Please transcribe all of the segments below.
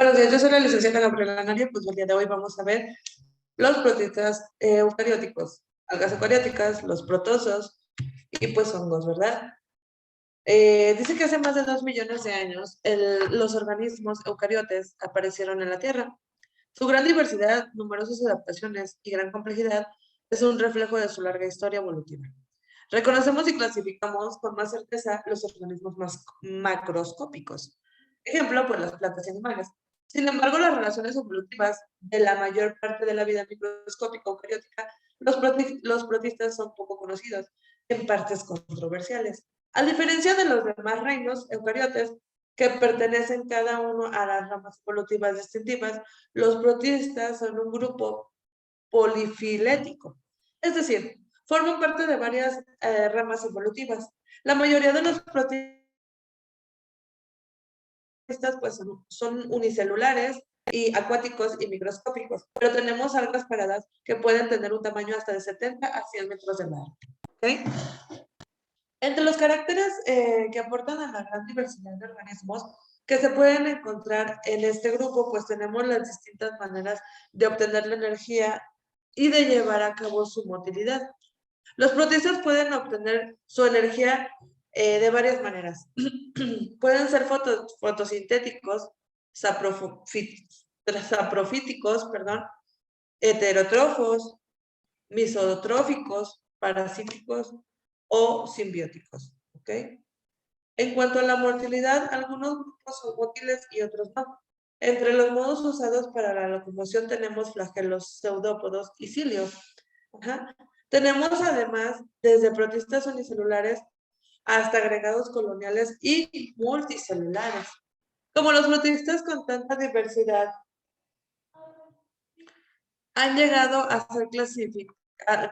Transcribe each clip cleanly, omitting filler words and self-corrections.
Buenos días, yo soy la licenciada Gabriela Naria, pues el día de hoy vamos a ver los protistas eucarióticos, algas eucarióticas, los protozoos y pues hongos, ¿verdad? Dice que hace más de 2 millones de años los organismos eucariotes aparecieron en la Tierra. Su gran diversidad, numerosas adaptaciones y gran complejidad es un reflejo de su larga historia evolutiva. Reconocemos y clasificamos con más certeza los organismos más macroscópicos. Ejemplo, pues las plantas y animales. Sin embargo, las relaciones evolutivas de la mayor parte de la vida microscópica eucariótica, los protistas son poco conocidos, en partes controversiales. A diferencia de los demás reinos eucariotes, que pertenecen cada uno a las ramas evolutivas distintivas, los protistas son un grupo polifilético. Es decir, forman parte de varias ramas evolutivas. La mayoría de los protistas pues, son unicelulares y acuáticos y microscópicos, pero tenemos algas paradas que pueden tener un tamaño hasta de 70 a 100 metros de largo. ¿Okay? Entre los caracteres que aportan a la gran diversidad de organismos que se pueden encontrar en este grupo, pues tenemos las distintas maneras de obtener la energía y de llevar a cabo su motilidad. Los protistas pueden obtener su energía de varias maneras. Pueden ser fotosintéticos, saprofíticos, heterótrofos, misotróficos, parasíticos o simbióticos. ¿Ok? En cuanto a la motilidad, algunos grupos son útiles y otros no. Entre los modos usados para la locomoción tenemos flagelos, pseudópodos y cilios. Ajá. Tenemos además desde protistas unicelulares hasta agregados coloniales y multicelulares. Como los protistas con tanta diversidad han llegado a ser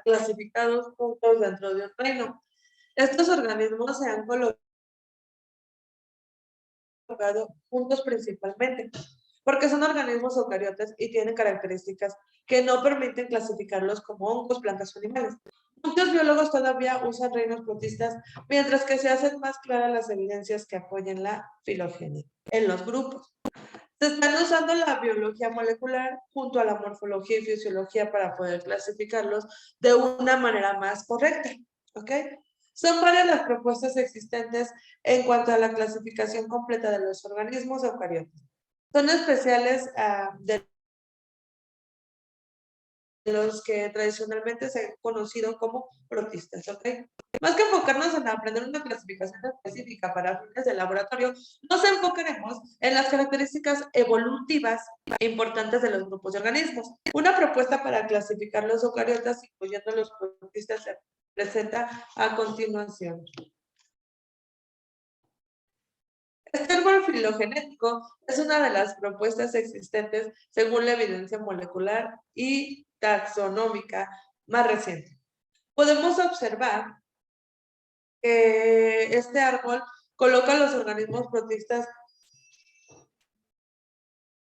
clasificados juntos dentro de un reino. Estos organismos se han colocado juntos principalmente porque son organismos eucariotas y tienen características que no permiten clasificarlos como hongos, plantas o animales. Muchos biólogos todavía usan reinos protistas, mientras que se hacen más claras las evidencias que apoyan la filogenia en los grupos. Se están usando la biología molecular junto a la morfología y fisiología para poder clasificarlos de una manera más correcta. ¿Ok? Son varias las propuestas existentes en cuanto a la clasificación completa de los organismos eucariotas. Son especiales de los que tradicionalmente se han conocido como protistas, ¿ok? Más que enfocarnos en aprender una clasificación específica para fines de laboratorio, nos enfocaremos en las características evolutivas importantes de los grupos de organismos. Una propuesta para clasificar los eucariotas, incluyendo los protistas, se presenta a continuación. Este árbol filogenético es una de las propuestas existentes según la evidencia molecular y taxonómica más reciente. Podemos observar que este árbol coloca los organismos protistas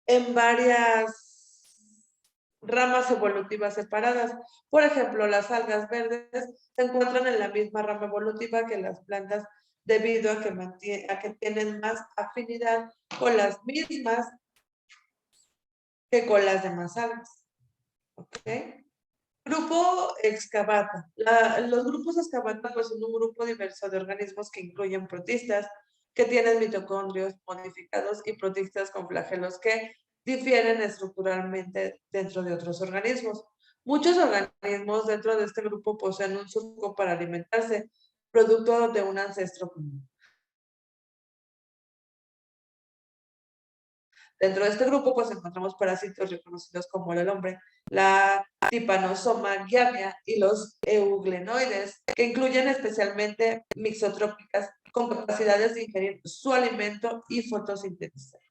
en varias ramas evolutivas separadas. Por ejemplo, las algas verdes se encuentran en la misma rama evolutiva que las plantas debido a que tienen más afinidad con las mismas que con las demás algas. ¿Ok? Grupo excavata. Los grupos excavata pues, son un grupo diverso de organismos que incluyen protistas, que tienen mitocondrios modificados y protistas con flagelos que difieren estructuralmente dentro de otros organismos. Muchos organismos dentro de este grupo poseen un surco para alimentarse, producto de un ancestro común. Dentro de este grupo, pues encontramos parásitos reconocidos como el hombre, la Trypanosoma giardia y los euglenoides, que incluyen especialmente mixotrópicas con capacidades de ingerir su alimento y fotosintetizar.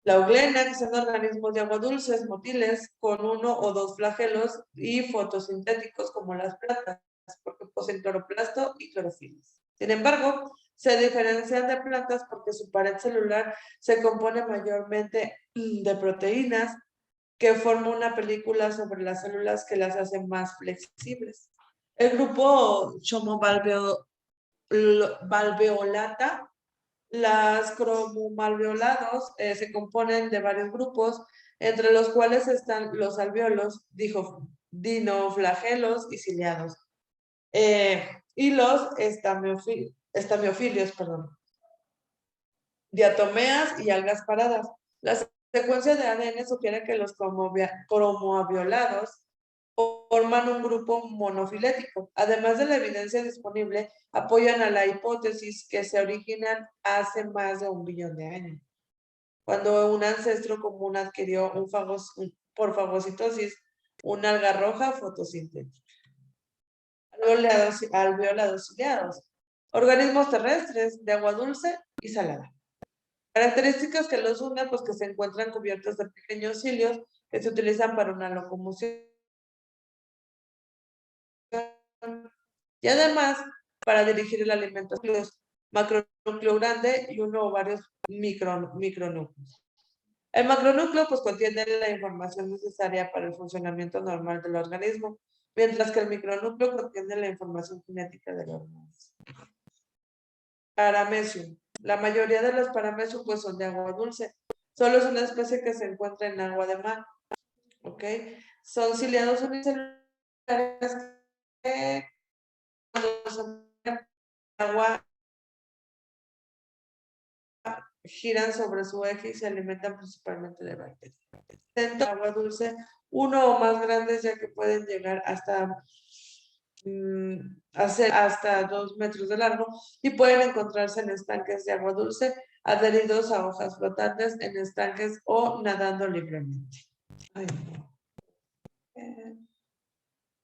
La euglena, que son organismos de agua dulces, motiles, con uno o dos flagelos y fotosintéticos como las plantas, porque poseen cloroplasto y clorofilas. Sin embargo, se diferencian de plantas porque su pared celular se compone mayormente de proteínas que forman una película sobre las células que las hacen más flexibles. El grupo Chomovalveolata Las cromomalveolados se componen de varios grupos, entre los cuales están los alvéolos, dinoflagelos y ciliados, y los estamiofilios, perdón, diatomeas y algas paradas. La secuencia de ADN sugiere que los cromoaviolados forman un grupo monofilético. Además de la evidencia disponible, apoyan a la hipótesis que se originan hace más de 1 billón de años, cuando un ancestro común adquirió por fagocitosis una alga roja fotosintética. Alveolados ciliados, organismos terrestres de agua dulce y salada. Características que los unen, pues que se encuentran cubiertos de pequeños cilios que se utilizan para una locomoción y además para dirigir el alimento. Macronúcleo grande y uno o varios micronúcleos. El macronúcleo pues contiene la información necesaria para el funcionamiento normal del organismo, mientras que el micronúcleo contiene la información genética del organismo. Paramecium. La mayoría de los paramecium pues son de agua dulce. Solo es una especie que se encuentra en agua de mar. ¿Ok? Son ciliados unicelulares que cuando son agua giran sobre su eje y se alimentan principalmente de bacterias. Dentro de agua dulce, uno o más grandes, ya que pueden llegar hasta 2 metros de largo y pueden encontrarse en estanques de agua dulce adheridos a hojas flotantes en estanques o nadando libremente. Ay, no.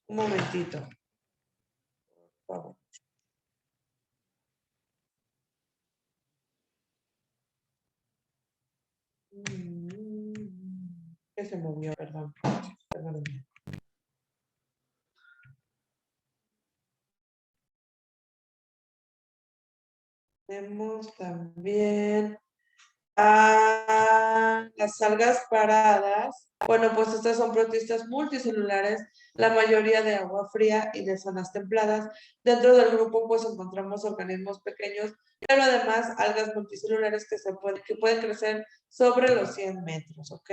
Un momentito, por favor. Que se movió, perdón. Perdónenme. Tenemos también a las algas paradas. Bueno, pues estas son protistas multicelulares, la mayoría de agua fría y de zonas templadas. Dentro del grupo pues encontramos organismos pequeños, pero además algas multicelulares que pueden crecer sobre los 100 metros, ¿ok?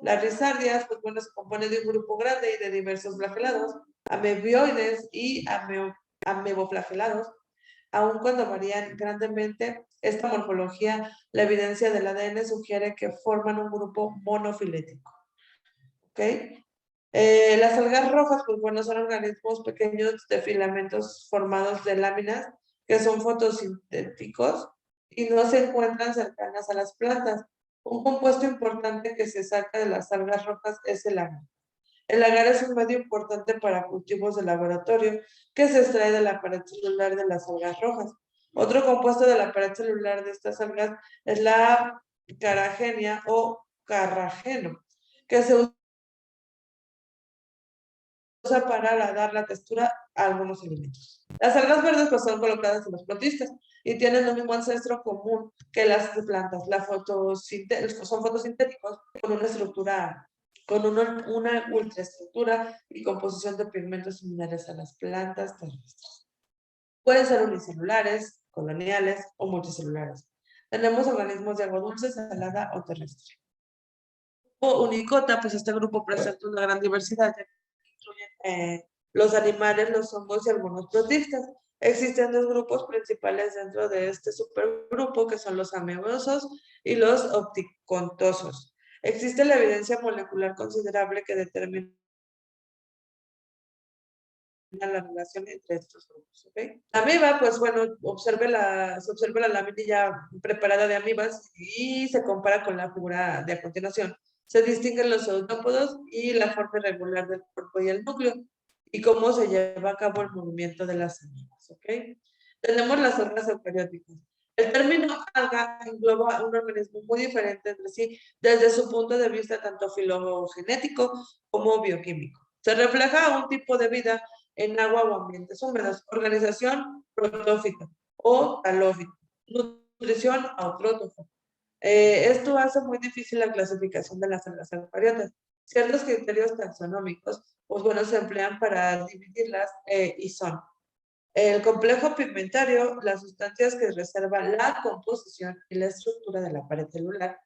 Las risardias, pues bueno, se compone de un grupo grande y de diversos flagelados, amebioides y ameboflagelados. Aun cuando varían grandemente esta morfología, la evidencia del ADN sugiere que forman un grupo monofilético. ¿Ok? Las algas rojas, pues bueno, son organismos pequeños de filamentos formados de láminas que son fotosintéticos y no se encuentran cercanas a las plantas. Un compuesto importante que se saca de las algas rojas es el agar. El agar es un medio importante para cultivos de laboratorio que se extrae de la pared celular de las algas rojas. Otro compuesto de la pared celular de estas algas es la carragenia o carrageno, que se usa para dar la textura a algunos alimentos. Las algas verdes pues, son colocadas en los protistas y tienen el mismo ancestro común que las plantas. Son fotosintéticos con una estructura, con una ultraestructura y composición de pigmentos similares a las plantas terrestres. Pueden ser unicelulares, coloniales o multicelulares. Tenemos organismos de agua dulce, salada o terrestre. O unicota, pues este grupo presenta una gran diversidad, ya que incluyen los animales, los hongos y algunos protistas. Existen 2 grupos principales dentro de este supergrupo, que son los amebosos y los opticontosos. Existe la evidencia molecular considerable que determina la relación entre estos grupos. ¿Okay? La amiba, pues bueno, se observa la laminilla preparada de amibas y se compara con la figura de a continuación. Se distinguen los pseudópodos y la forma irregular del cuerpo y el núcleo y cómo se lleva a cabo el movimiento de las amibas. ¿Okay? Tenemos las algas eucarióticas. El término alga engloba un organismo muy diferente entre sí desde su punto de vista tanto filogenético como bioquímico. Se refleja un tipo de vida en agua o ambientes húmedos. Organización protófica o talófica. Nutrición autrótrofa. Esto hace muy difícil la clasificación de las algas eucariotas. Ciertos criterios taxonómicos, pues bueno, se emplean para dividirlas y son El complejo pigmentario, las sustancias que reservan la composición y la estructura de la pared celular,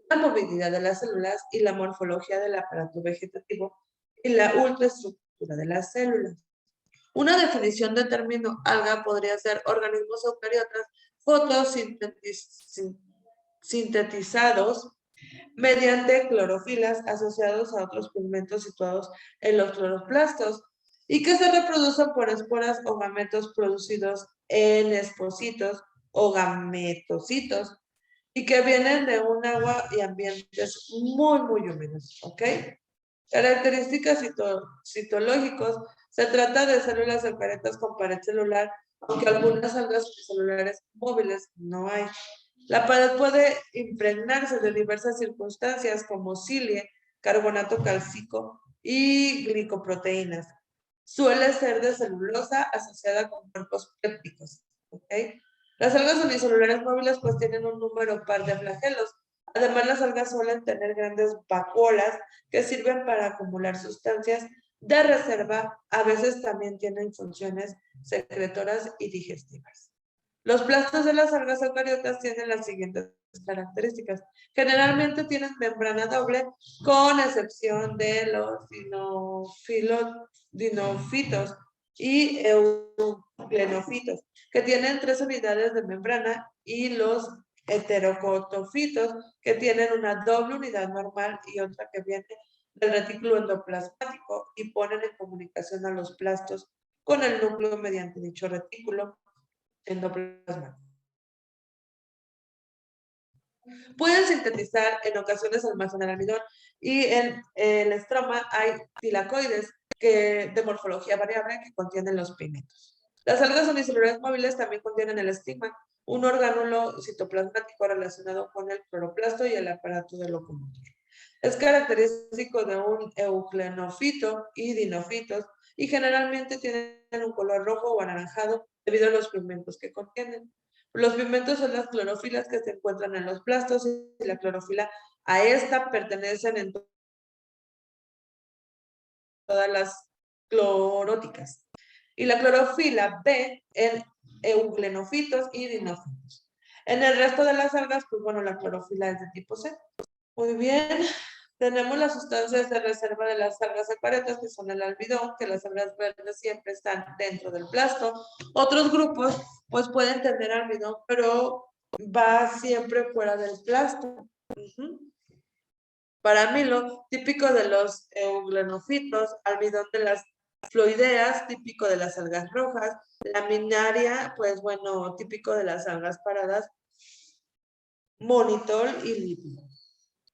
la movilidad de las células y la morfología del aparato vegetativo y la ultraestructura de las células. Una definición del término alga podría ser organismos eucariotas fotosintetizados mediante clorofilas asociados a otros pigmentos situados en los cloroplastos y que se reproducen por esporas o gametos producidos en espocitos o gametocitos y que vienen de un agua y ambientes muy húmedos, ¿ok? Características citológicos. Se trata de células eucariotas con pared celular, aunque algunas algas unicelulares móviles no hay. La pared puede impregnarse de diversas circunstancias como cilie, carbonato cálcico y glicoproteínas. Suele ser de celulosa asociada con cuerpos pépticos. ¿Okay? Las algas unicelulares móviles pues tienen un número par de flagelos. Además, las algas suelen tener grandes vacuolas que sirven para acumular sustancias de reserva. A veces también tienen funciones secretoras y digestivas. Los plastos de las algas eucariotas tienen las siguientes características. Generalmente tienen membrana doble, con excepción de los dinofitos y eugenofitos, que tienen 3 unidades de membrana, y los heterocotofitos, que tienen una doble unidad normal y otra que viene del retículo endoplasmático y ponen en comunicación a los plastos con el núcleo mediante dicho retículo endoplasmático. Pueden sintetizar, en ocasiones almacenar almidón, y en el estroma hay tilacoides de morfología variable que contienen los pigmentos. Las algas unicelulares móviles también contienen el estigma, un orgánulo citoplasmático relacionado con el cloroplasto y el aparato de locomotor. Es característico de un eugenofito y dinofitos y generalmente tienen un color rojo o anaranjado debido a los pigmentos que contienen. Los pigmentos son las clorofilas que se encuentran en los plastos y la clorofila a esta pertenecen en todas las cloróticas. Y la clorofila B en eugenofitos y dinófitos. En el resto de las algas, pues bueno, la clorofila es de tipo C. Muy bien. Tenemos las sustancias de reserva de las algas eucariotas, que son el almidón, que las algas verdes siempre están dentro del plasto. Otros grupos, pues pueden tener almidón, pero va siempre fuera del plasto. Para mí, lo típico de los eugenofitos, almidón de las floideas, típico de las algas rojas, laminaria, pues bueno, típico de las algas paradas, monitol y lípido.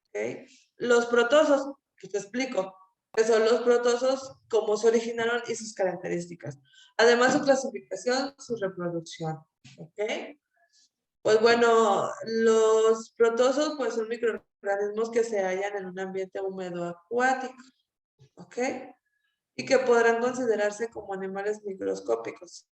¿Okay? Los protosos, que te explico, que son los protosos, cómo se originaron y sus características. Además, su clasificación, su reproducción. ¿Ok? Pues bueno, los protosos pues son microorganismos que se hallan en un ambiente húmedo acuático. ¿Ok? Y que podrán considerarse como animales microscópicos.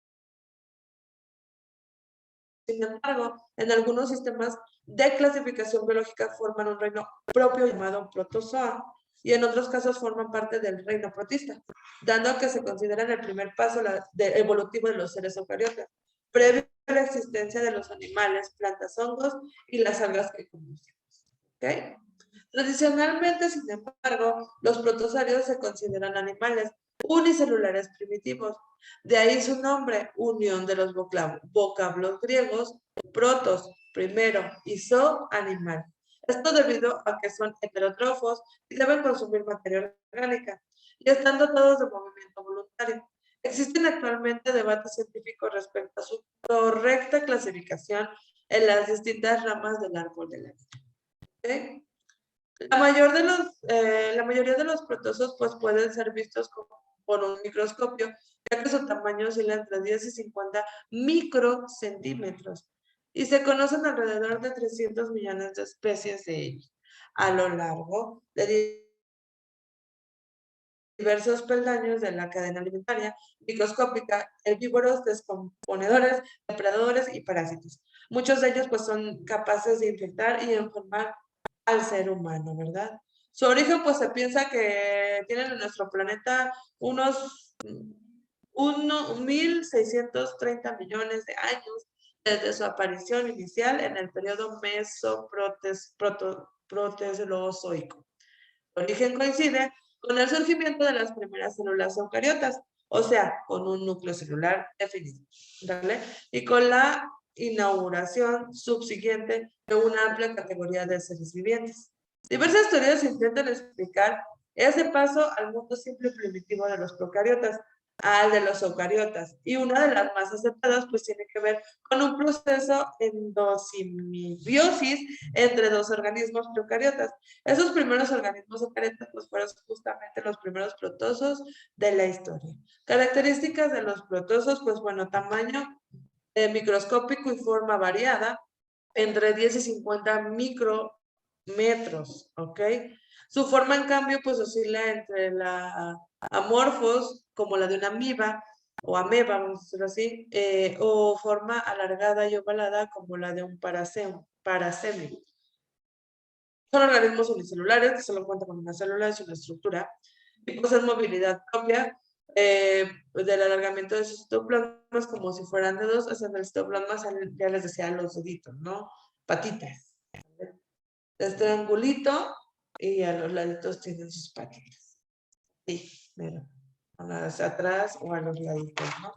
Sin embargo, en algunos sistemas de clasificación biológica forman un reino propio llamado protozoa, y en otros casos forman parte del reino protista, dando que se consideran el primer paso evolutivo de los seres eucariotas, previo a la existencia de los animales, plantas, hongos y las algas que conocemos. ¿Okay? Tradicionalmente, sin embargo, los protozarios se consideran animales unicelulares primitivos. De ahí su nombre, unión de los vocablos griegos, protos, primero, y zo, animal. Esto debido a que son heterótrofos y deben consumir materia orgánica, y están dotados de movimiento voluntario. Existen actualmente debates científicos respecto a su correcta clasificación en las distintas ramas del árbol de la vida. ¿Okay? La mayoría de los protozoos pues, pueden ser vistos por un microscopio, ya que su tamaño oscila entre 10 y 50 microcentímetros, y se conocen alrededor de 300 millones de especies de ellos. A lo largo de diversos peldaños de la cadena alimentaria microscópica, herbívoros, descomponedores, depredadores y parásitos. Muchos de ellos pues, son capaces de infectar y enfermar al ser humano, ¿verdad? Su origen, pues se piensa que tienen en nuestro planeta unos 1.630 millones de años desde su aparición inicial en el periodo mesoproterozoico. Su origen coincide con el surgimiento de las primeras células eucariotas, o sea, con un núcleo celular definido, ¿vale? Y con la inauguración subsiguiente de una amplia categoría de seres vivientes. Diversas teorías intentan explicar ese paso al mundo simple y primitivo de los procariotas al de los eucariotas, y una de las más aceptadas pues tiene que ver con un proceso endosimbiosis entre dos organismos procariotas. Esos primeros organismos eucariotas pues fueron justamente los primeros protozoos de la historia. Características de los protozoos, pues bueno, tamaño microscópico y forma variada, entre 10 y 50 micrómetros, ¿ok? Su forma, en cambio, pues oscila entre la amorfos, como la de una amiba, o ameba, vamos a decirlo así, o forma alargada y ovalada, como la de un parasemi. Son organismos unicelulares que solo cuentan con una célula y su estructura, y poseen movilidad propia del alargamiento de sus citoplasmas, como si fueran dedos, hacia el citoplasma, ya les decía los deditos, ¿no? Patitas. Este angulito y a los laditos tienen sus patitas. Sí, mira, hacia atrás o a los laditos, ¿no?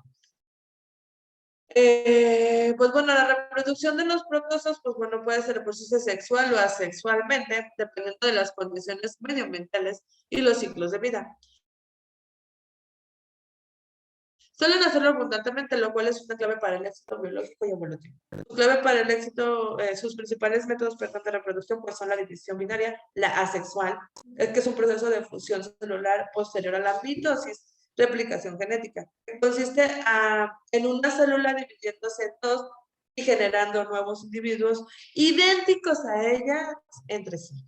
Pues bueno, la reproducción de los protozoos, pues bueno, puede ser por sí sexual o asexualmente, dependiendo de las condiciones medioambientales y los ciclos de vida. Suelen hacerlo abundantemente, lo cual es una clave para el éxito biológico y evolutivo. Su clave para el éxito, sus principales métodos de reproducción pues son la división binaria, la asexual, que es un proceso de fusión celular posterior a la mitosis, replicación genética, que consiste en una célula dividiéndose en dos y generando nuevos individuos idénticos a ella entre sí.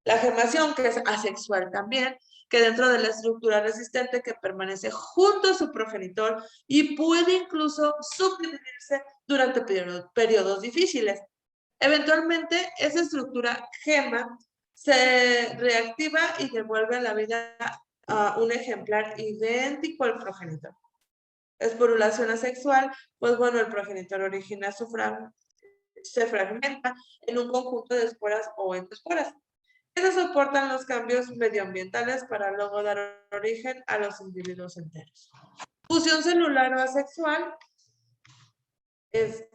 La gemación, que es asexual también, que dentro de la estructura resistente que permanece junto a su progenitor y puede incluso suprimirse durante periodos difíciles. Eventualmente, esa estructura gema se reactiva y devuelve a la vida a un ejemplar idéntico al progenitor. Esporulación asexual, pues bueno, el progenitor origina se fragmenta en un conjunto de esporas o endoesporas que se soportan los cambios medioambientales para luego dar origen a los individuos enteros. Fusión celular o asexual es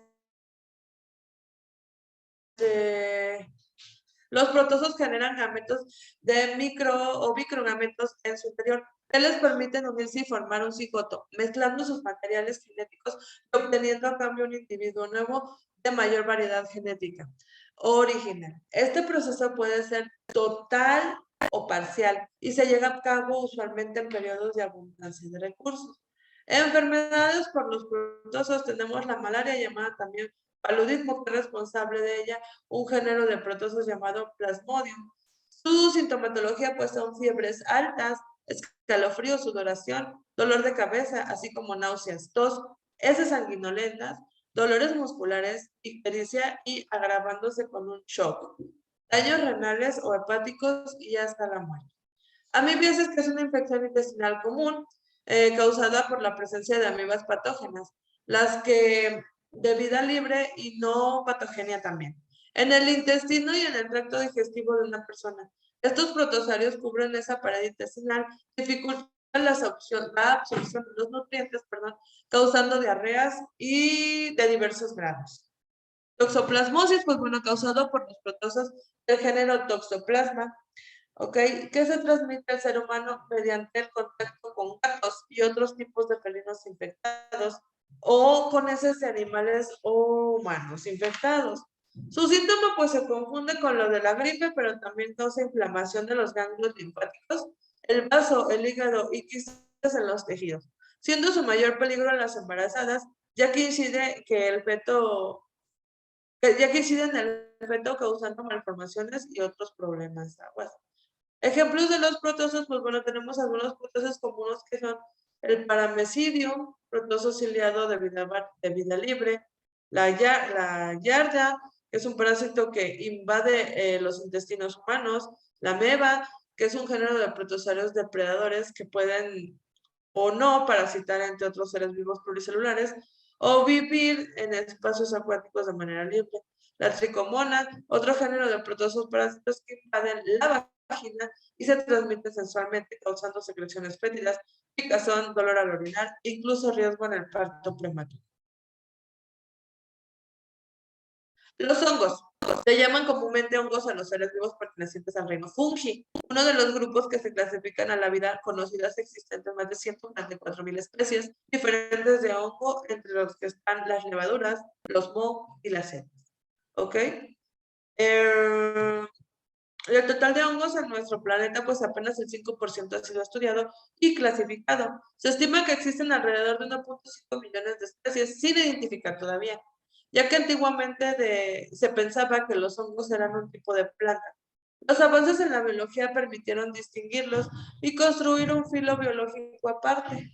los protozoos generan gametos de micro o microgametos en su interior que les permiten unirse y formar un cigoto, mezclando sus materiales genéticos y obteniendo a cambio un individuo nuevo de mayor variedad genética original. Este proceso puede ser total o parcial y se lleva a cabo usualmente en periodos de abundancia de recursos. Enfermedades por los protozoos tenemos la malaria, llamada también paludismo, que es responsable de ella un género de protozoos llamado Plasmodium. Su sintomatología pues son fiebres altas, escalofrío, sudoración, dolor de cabeza, así como náuseas, tos, heces sanguinolentas, dolores musculares, ictericia y agravándose con un shock, daños renales o hepáticos y hasta la muerte. Amibiasis, que es una infección intestinal común causada por la presencia de amibas patógenas, las que de vida libre y no patogenia también, en el intestino y en el tracto digestivo de una persona. Estos protozoarios cubren esa pared intestinal, dificultan la absorción de los nutrientes, causando diarreas y de diversos grados. Toxoplasmosis, pues bueno, causado por los protozoos del género Toxoplasma, ¿ok? Que se transmite al ser humano mediante el contacto con gatos y otros tipos de felinos infectados o con heces de animales o humanos infectados. Su síntoma pues se confunde con lo de la gripe, pero también causa inflamación de los ganglios linfáticos, el vaso, el hígado y quizás en los tejidos, siendo su mayor peligro en las embarazadas, ya que incide en el feto causando malformaciones y otros problemas aguas. Ejemplos de los protozoos, pues bueno, tenemos algunos protozoos comunes que son el paramecidium, protozoo ciliado de vida libre, la yarda, que es un parásito que invade los intestinos humanos, la ameba, que es un género de protozoarios depredadores que pueden o no parasitar entre otros seres vivos pluricelulares, o vivir en espacios acuáticos de manera libre. La tricomona, otro género de protozoos parásitos que invaden la vagina y se transmiten sexualmente, causando secreciones fétidas, picazón, dolor al orinar e incluso riesgo en el parto prematuro. Los hongos. Se llaman comúnmente hongos a los seres vivos pertenecientes al reino fungi, uno de los grupos que se clasifican a la vida conocidas existentes más de 144.000 especies diferentes de hongo, entre los que están las levaduras, los mohos y las setas. ¿Ok? El total de hongos en nuestro planeta, pues apenas el 5% ha sido estudiado y clasificado. Se estima que existen alrededor de 1.5 millones de especies sin identificar todavía, ya que antiguamente se pensaba que los hongos eran un tipo de planta. Los avances en la biología permitieron distinguirlos y construir un filo biológico aparte.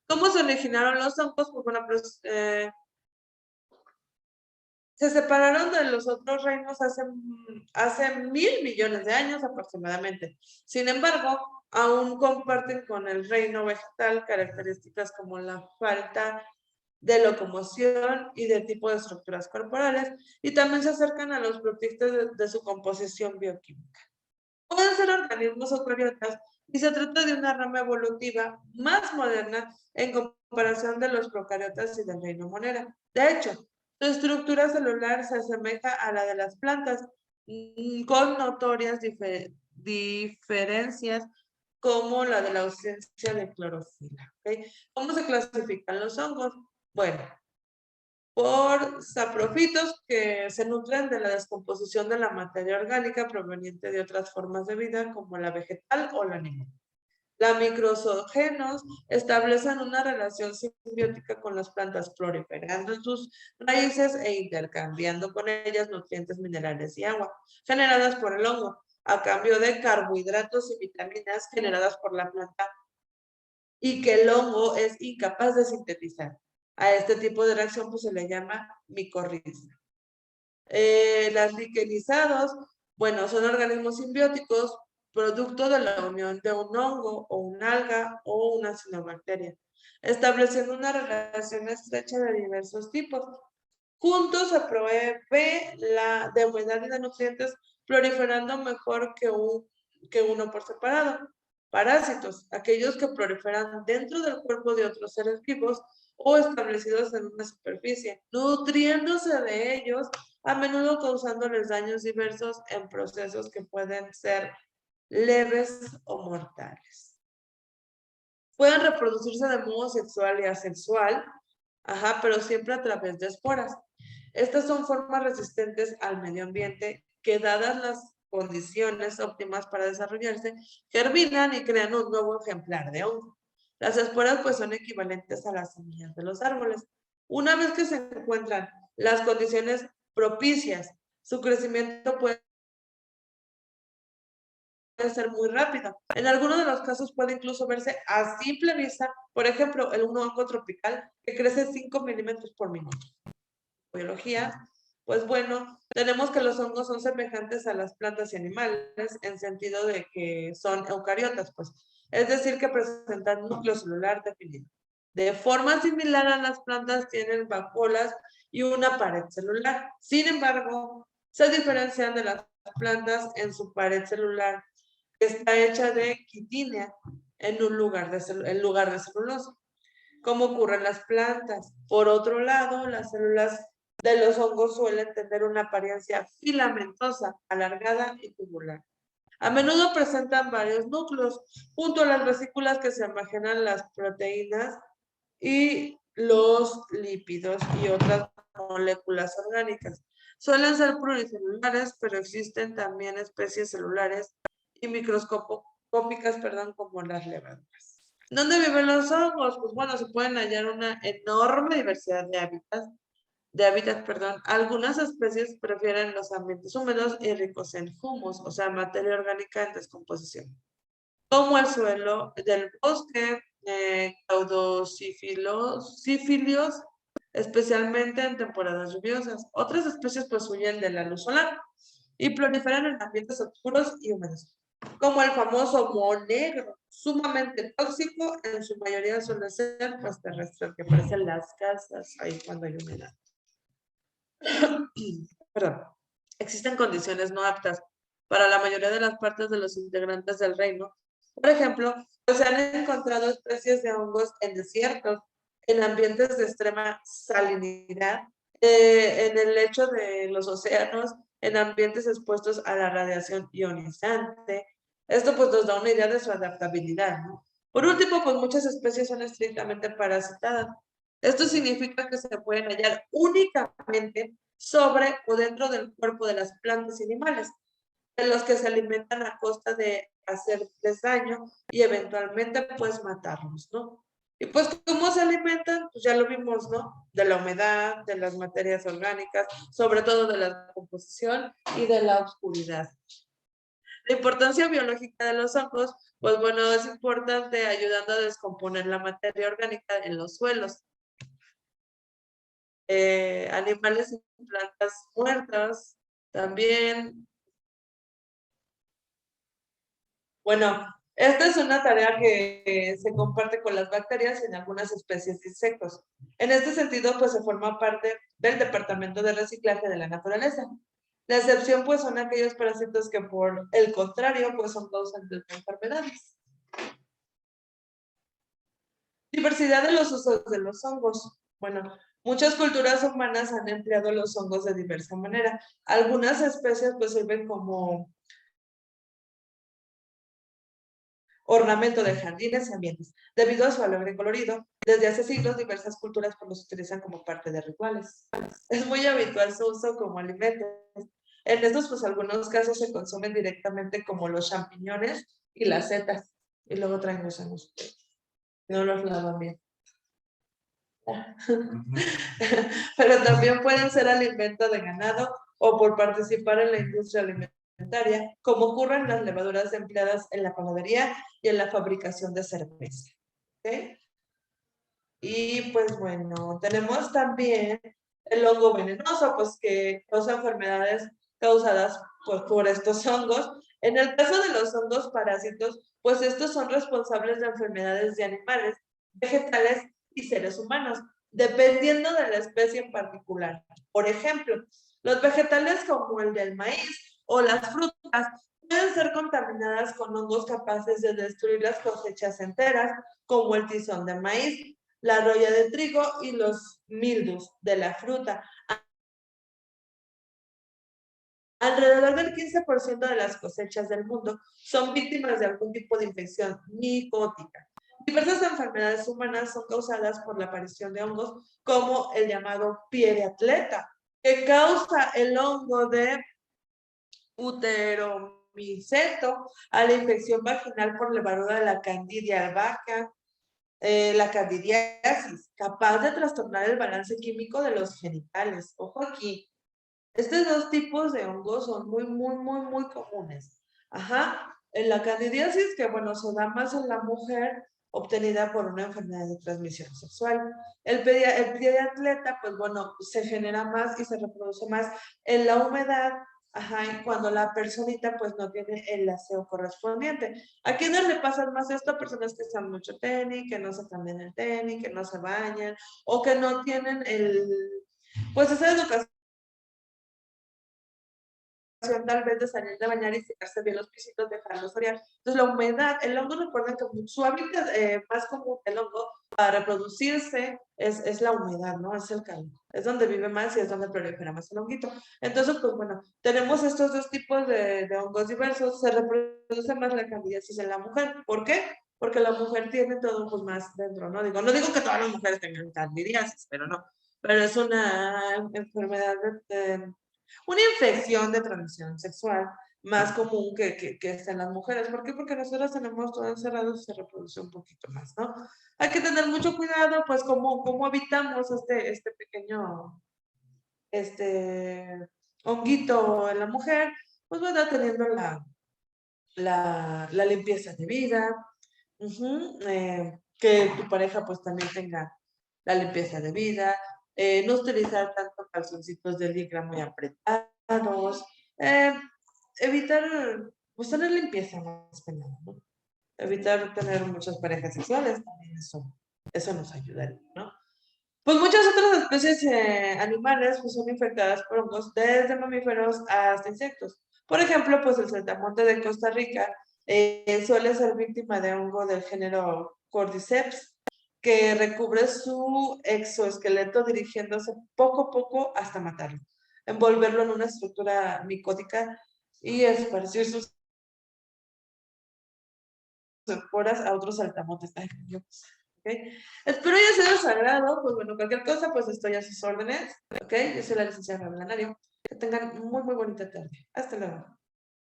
¿Cómo se originaron los hongos? Pues bueno, pues se separaron de los otros reinos hace 1.000 millones de años aproximadamente. Sin embargo, aún comparten con el reino vegetal características como la falta de locomoción y de tipo de estructuras corporales, y también se acercan a los protistas de su composición bioquímica. Pueden ser organismos eucariotas y se trata de una rama evolutiva más moderna en comparación de los procariotas y del reino monera. De hecho, su estructura celular se asemeja a la de las plantas, con notorias diferencias como la de la ausencia de clorofila. ¿Okay? ¿Cómo se clasifican los hongos? Bueno, por saprofitos que se nutren de la descomposición de la materia orgánica proveniente de otras formas de vida como la vegetal o la animal. Los microzoogenos establecen una relación simbiótica con las plantas, proliferando en sus raíces e intercambiando con ellas nutrientes, minerales y agua, generadas por el hongo, a cambio de carbohidratos y vitaminas generadas por la planta y que el hongo es incapaz de sintetizar. A este tipo de reacción pues, se le llama micorriza. Las liquenizados, bueno, son organismos simbióticos producto de la unión de un hongo o un alga o una cianobacteria, estableciendo una relación estrecha de diversos tipos. Juntos se provee la de humedad y de nutrientes, proliferando mejor que uno por separado. Parásitos, aquellos que proliferan dentro del cuerpo de otros seres vivos o establecidos en una superficie, nutriéndose de ellos, a menudo causándoles daños diversos en procesos que pueden ser leves o mortales. Pueden reproducirse de modo sexual y asexual, pero siempre a través de esporas. Estas son formas resistentes al medio ambiente que, dadas las condiciones óptimas para desarrollarse, germinan y crean un nuevo ejemplar de hongo. Las esporas pues son equivalentes a las semillas de los árboles. Una vez que se encuentran las condiciones propicias, su crecimiento puede ser muy rápido. En algunos de los casos puede incluso verse a simple vista, por ejemplo, el hongo tropical que crece 5 milímetros por minuto. Biología, pues bueno, tenemos que los hongos son semejantes a las plantas y animales en sentido de que son eucariotas, pues, es decir, que presentan núcleo celular definido. De forma similar a las plantas tienen vacuolas y una pared celular. Sin embargo, se diferencian de las plantas en su pared celular, que está hecha de quitina en lugar de celulosa, como ocurre en las plantas. Por otro lado, las células de los hongos suelen tener una apariencia filamentosa, alargada y tubular. A menudo presentan varios núcleos, junto a las vesículas que se almacenan las proteínas y los lípidos y otras moléculas orgánicas. Suelen ser pluricelulares, pero existen también especies celulares y microscópicas, como las levaduras. ¿Dónde viven los hongos? Pues bueno, se pueden hallar una enorme diversidad de hábitats. Algunas especies prefieren los ambientes húmedos y ricos en humus, o sea, materia orgánica en descomposición, como el suelo del bosque, caudosífilios, especialmente en temporadas lluviosas. Otras especies pues huyen de la luz solar y proliferan en ambientes oscuros y húmedos. como el famoso moho negro, sumamente tóxico, en su mayoría suele ser pues terrestre, que aparecen las casas ahí cuando hay humedad. Perdón. Existen condiciones no aptas para la mayoría de las partes de los integrantes del reino. Por ejemplo, pues se han encontrado especies de hongos en desiertos, en ambientes de extrema salinidad, en el lecho de los océanos, en ambientes expuestos a la radiación ionizante. Esto pues nos da una idea de su adaptabilidad, ¿no? Por último, pues muchas especies son estrictamente parasitadas. Esto significa que se pueden hallar únicamente sobre o dentro del cuerpo de las plantas y animales, de los que se alimentan a costa de hacerles daño y eventualmente pues matarlos, ¿no? Y pues, ¿cómo se alimentan? Pues ya lo vimos, ¿no? De la humedad, de las materias orgánicas, sobre todo de la composición y de la oscuridad. La importancia biológica de los hongos, pues bueno, es importante ayudando a descomponer la materia orgánica en los suelos. Animales y plantas muertas también. Bueno, esta es una tarea que se comparte con las bacterias en algunas especies de insectos. En este sentido, pues se forma parte del departamento de reciclaje de la naturaleza. La excepción, pues, son aquellos parásitos que, por el contrario, pues son causantes de enfermedades. Diversidad de los usos de los hongos. Bueno, muchas culturas humanas han empleado los hongos de diversa manera. Algunas especies, pues, sirven como ornamento de jardines y ambientes. Debido a su alegre colorido, desde hace siglos diversas culturas pues, los utilizan como parte de rituales. Es muy habitual su uso como alimento. En estos, pues algunos casos se consumen directamente como los champiñones y las setas. Y luego traen gusanos. No los lavan bien. Pero también pueden ser alimento de ganado o por participar en la industria alimentaria, como ocurre en las levaduras empleadas en la panadería y en la fabricación de cerveza. ¿Okay? Y pues bueno, tenemos también el hongo venenoso, pues que causa enfermedades causadas pues, por estos hongos. En el caso de los hongos parásitos, pues estos son responsables de enfermedades de animales, vegetales y seres humanos, dependiendo de la especie en particular. Por ejemplo, los vegetales como el del maíz o las frutas pueden ser contaminadas con hongos capaces de destruir las cosechas enteras, como el tizón de maíz, la roya de trigo y los mildus de la fruta. Alrededor del 15% de las cosechas del mundo son víctimas de algún tipo de infección micótica. Diversas enfermedades humanas son causadas por la aparición de hongos, como el llamado pie de atleta, que causa el hongo de uteromiceto a la infección vaginal por levadura de la Candida albicans, la candidiasis, capaz de trastornar el balance químico de los genitales. Ojo aquí, estos dos tipos de hongos son muy comunes. Ajá. En la candidiasis, que bueno, se da más en la mujer, obtenida por una enfermedad de transmisión sexual. El pie de atleta, pues bueno, se genera más y se reproduce más en la humedad, ajá, y cuando la personita pues no tiene el aseo correspondiente. ¿A quiénes le pasa más esto? A personas que están mucho tenis, que no se cambian el tenis, que no se bañan, o que no tienen pues esa educación tal vez de salir de bañar y secarse bien los pisitos, dejarlos orear. Entonces la humedad, el hongo recuerda que su hábitat más común del hongo para reproducirse es la humedad, ¿no? Es el calor. Es donde vive más y es donde prolifera más el honguito. Entonces, pues bueno, tenemos estos dos tipos de hongos diversos. Se reproduce más la candidiasis en la mujer. ¿Por qué? Porque la mujer tiene todo pues más dentro, ¿no? No digo que todas las mujeres tengan candidiasis, pero no. Pero es una enfermedad una infección de transmisión sexual más común que está en las mujeres. ¿Por qué? Porque nosotros tenemos todo encerrado y se reproduce un poquito más, ¿no? Hay que tener mucho cuidado, pues, cómo evitamos este pequeño, honguito en la mujer, pues, va teniendo la limpieza de vida, que tu pareja, pues, también tenga la limpieza de vida, no utilizar tanto calzoncitos de licra muy apretados, eh, evitar pues tener limpieza más que nada, ¿no? Evitar tener muchas parejas sexuales, también eso nos ayudaría, ¿no? Pues muchas otras especies animales pues, son infectadas por hongos, desde mamíferos hasta insectos. Por ejemplo, pues el saltamonte de Costa Rica suele ser víctima de hongo del género Cordyceps, que recubre su exoesqueleto dirigiéndose poco a poco hasta matarlo, envolverlo en una estructura micótica y esparcir sus esporas a otros saltamontes. Ay, Dios. ¿Okay? Espero haya sido de su agrado. Pues bueno, cualquier cosa, pues estoy a sus órdenes. ¿Ok? Yo soy la licenciada Gabriela Nario. Que tengan muy, muy bonita tarde. Hasta luego.